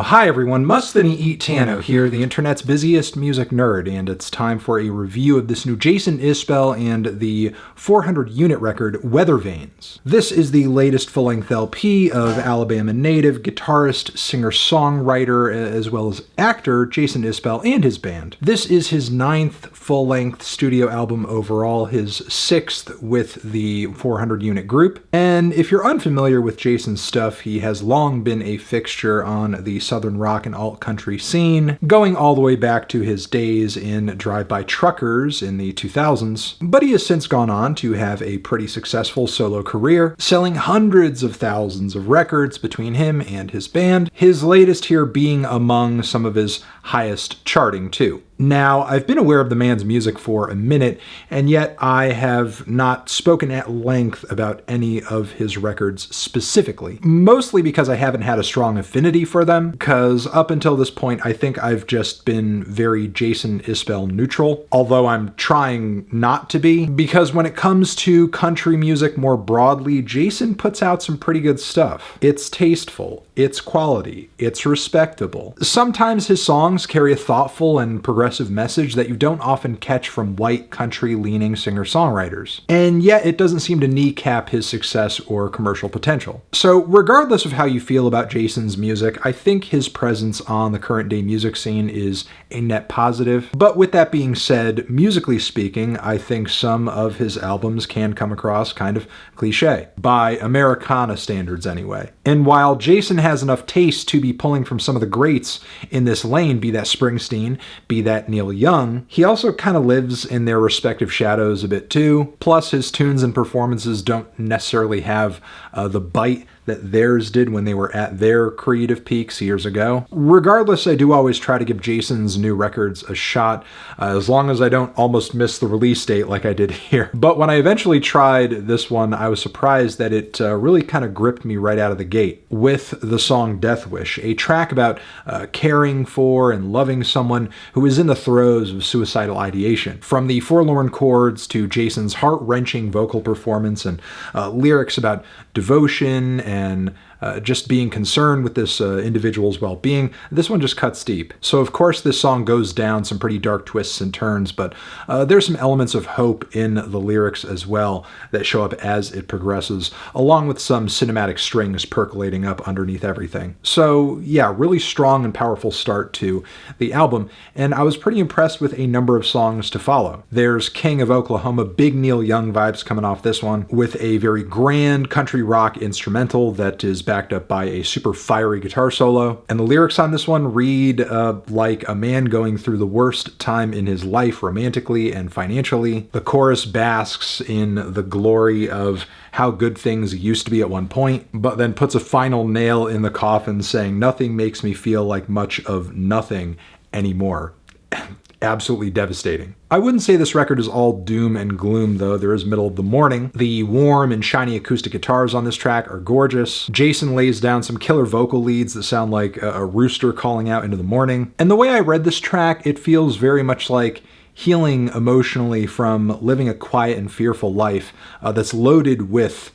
Hi everyone, Musthany Eat Tano here, the internet's busiest music nerd, and it's time for a review of this new Jason Isbell and the 400-unit record, Weathervanes. This is the latest full-length LP of Alabama native, guitarist, singer-songwriter, as well as actor Jason Isbell and his band. This is his 9th full-length studio album overall, his 6th with the 400-unit group. And if you're unfamiliar with Jason's stuff, he has long been a fixture on the southern rock and alt-country scene, going all the way back to his days in Drive-By Truckers in the 2000s, but he has since gone on to have a pretty successful solo career, selling hundreds of thousands of records between him and his band, his latest here being among some of his highest charting too. Now, I've been aware of the man's music for a minute, and yet I have not spoken at length about any of his records specifically, mostly because I haven't had a strong affinity for them, because up until this point I think I've just been very Jason Isbell neutral, although I'm trying not to be, because when it comes to country music more broadly, Jason puts out some pretty good stuff. It's tasteful, it's quality, it's respectable. Sometimes his songs carry a thoughtful and progressive message that you don't often catch from white country-leaning singer-songwriters. And yet it doesn't seem to kneecap his success or commercial potential. So regardless of how you feel about Jason's music, I think his presence on the current-day music scene is a net positive. But with that being said, musically speaking, I think some of his albums can come across kind of cliche, by Americana standards anyway. And while Jason has enough taste to be pulling from some of the greats in this lane, be that Springsteen, be that Neil Young, he also kind of lives in their respective shadows a bit too. Plus, his tunes and performances don't necessarily have the bite that theirs did when they were at their creative peaks years ago. Regardless, I do always try to give Jason's new records a shot, as long as I don't almost miss the release date like I did here. But when I eventually tried this one, I was surprised that it really kind of gripped me right out of the gate with the song Death Wish, a track about caring for and loving someone who is in the throes of suicidal ideation. From the forlorn chords to Jason's heart-wrenching vocal performance and lyrics about devotion and just being concerned with this individual's well-being, this one just cuts deep. So of course this song goes down some pretty dark twists and turns, but there's some elements of hope in the lyrics as well that show up as it progresses, along with some cinematic strings percolating up underneath everything. So yeah, really strong and powerful start to the album, and I was pretty impressed with a number of songs to follow. There's King of Oklahoma, big Neil Young vibes coming off this one, with a very grand country rock instrumental that is backed up by a super fiery guitar solo. And the lyrics on this one read like a man going through the worst time in his life romantically and financially. The chorus basks in the glory of how good things used to be at one point, but then puts a final nail in the coffin saying, "Nothing makes me feel like much of nothing anymore." Absolutely devastating. I wouldn't say this record is all doom and gloom, though. There is middle of the morning. The warm and shiny acoustic guitars on this track are gorgeous. Jason lays down some killer vocal leads that sound like a rooster calling out into the morning. And the way I read this track, it feels very much like healing emotionally from living a quiet and fearful life that's loaded with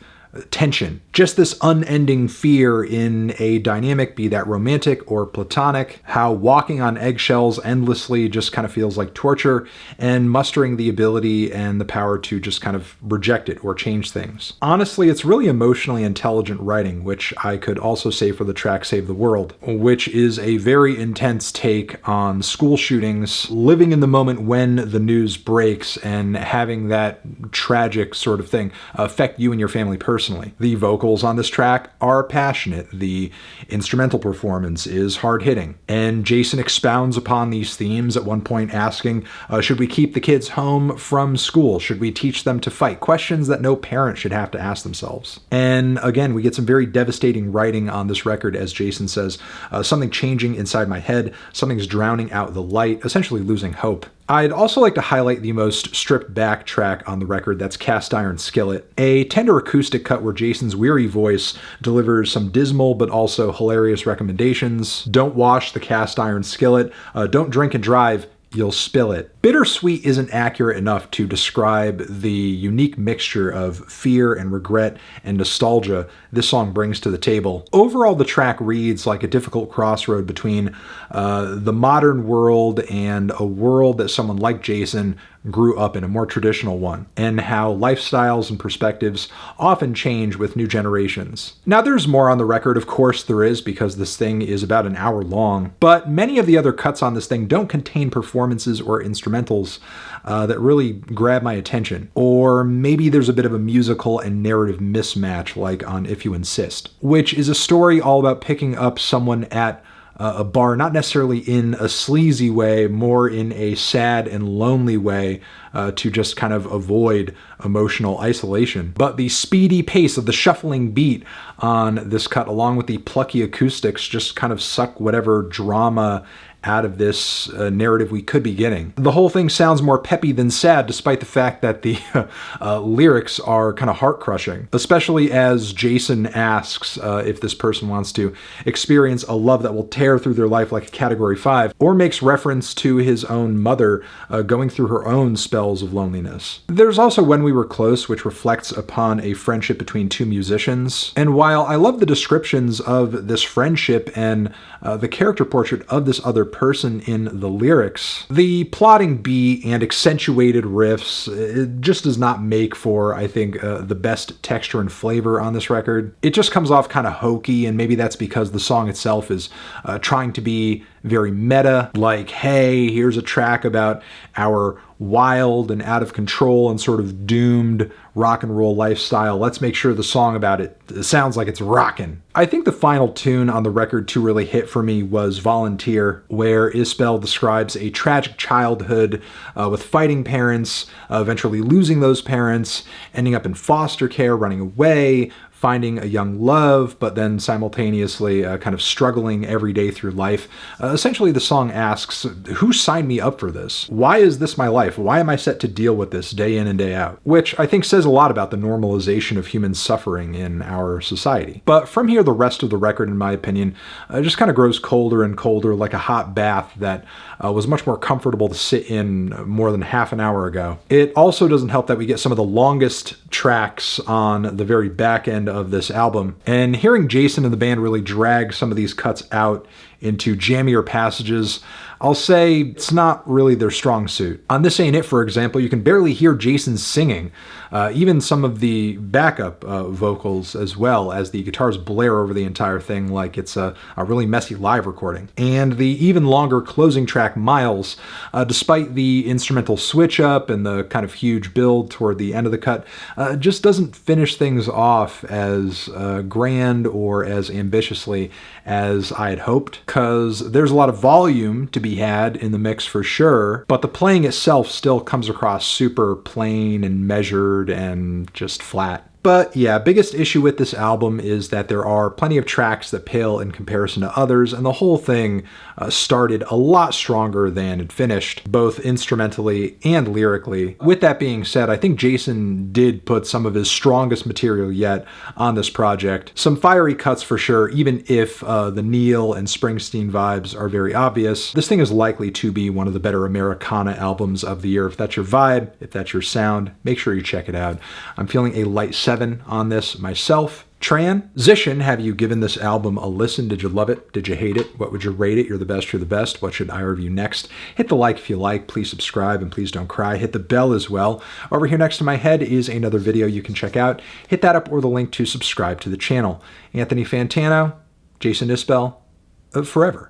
tension. Just this unending fear in a dynamic, be that romantic or platonic, how walking on eggshells endlessly just kind of feels like torture, and mustering the ability and the power to just kind of reject it or change things. Honestly, it's really emotionally intelligent writing, which I could also say for the track Save the World, which is a very intense take on school shootings, living in the moment when the news breaks and having that tragic sort of thing affect you and your family personally. The vocals on this track are passionate. The instrumental performance is hard-hitting. And Jason expounds upon these themes at one point asking, should we keep the kids home from school? Should we teach them to fight? Questions that no parent should have to ask themselves. And again, we get some very devastating writing on this record, as Jason says, something changing inside my head, something's drowning out the light, essentially losing hope. I'd also like to highlight the most stripped back track on the record, that's Cast Iron Skillet, a tender acoustic cut where Jason's weary voice delivers some dismal but also hilarious recommendations. Don't wash the cast iron skillet, don't drink and drive, you'll spill it. Bittersweet isn't accurate enough to describe the unique mixture of fear and regret and nostalgia this song brings to the table. Overall, the track reads like a difficult crossroad between the modern world and a world that someone like Jason grew up in, a more traditional one, and how lifestyles and perspectives often change with new generations. Now, there's more on the record, of course there is, because this thing is about an hour long, but many of the other cuts on this thing don't contain performances or instrumentals that really grab my attention. Or maybe there's a bit of a musical and narrative mismatch, like on If You Insist, which is a story all about picking up someone at a bar, not necessarily in a sleazy way, more in a sad and lonely way, to just kind of avoid emotional isolation. But the speedy pace of the shuffling beat on this cut, along with the plucky acoustics, just kind of suck whatever drama out of this narrative we could be getting. The whole thing sounds more peppy than sad, despite the fact that the lyrics are kind of heart-crushing, especially as Jason asks if this person wants to experience a love that will tear through their life like a Category 5, or makes reference to his own mother going through her own spells of loneliness. There's also When We Were Close, which reflects upon a friendship between two musicians, and while I love the descriptions of this friendship and the character portrait of this other person in the lyrics, the plotting beat and accentuated riffs, it just does not make for, I think, the best texture and flavor on this record. It just comes off kind of hokey, and maybe that's because the song itself is trying to be very meta, like, hey, here's a track about our wild and out of control and sort of doomed rock and roll lifestyle. Let's make sure the song about it sounds like it's rockin'. I think the final tune on the record to really hit for me was Volunteer, where Isbell describes a tragic childhood with fighting parents, eventually losing those parents, ending up in foster care, running away, finding a young love, but then simultaneously kind of struggling every day through life. Essentially, the song asks, who signed me up for this? Why is this my life? Why am I set to deal with this day in and day out? Which I think says a lot about the normalization of human suffering in our society. But from here, the rest of the record, in my opinion, just kind of grows colder and colder, like a hot bath that was much more comfortable to sit in more than half an hour ago. It also doesn't help that we get some of the longest tracks on the very back end of this album, and hearing Jason and the band really drag some of these cuts out into jammier passages, I'll say it's not really their strong suit. On This Ain't It, for example, you can barely hear Jason singing, even some of the backup vocals, as well as the guitars blare over the entire thing like it's a really messy live recording. And the even longer closing track, Miles, despite the instrumental switch up and the kind of huge build toward the end of the cut, just doesn't finish things off as grand or as ambitiously as I had hoped, because there's a lot of volume to be had in the mix for sure, but the playing itself still comes across super plain and measured and just flat. But yeah, biggest issue with this album is that there are plenty of tracks that pale in comparison to others, and the whole thing started a lot stronger than it finished, both instrumentally and lyrically. With that being said, I think Jason did put some of his strongest material yet on this project. Some fiery cuts for sure, even if the Neil and Springsteen vibes are very obvious. This thing is likely to be one of the better Americana albums of the year. If that's your vibe, if that's your sound, make sure you check it out. I'm feeling a light 7 on this myself. Transition, have you given this album a listen? Did you love it? Did you hate it? What would you rate it? You're the best, you're the best. What should I review next? Hit the like if you like. Please subscribe, and please don't cry. Hit the bell as well. Over here next to my head is another video you can check out. Hit that up or the link to subscribe to the channel. Anthony Fantano, Jason Isbell, forever.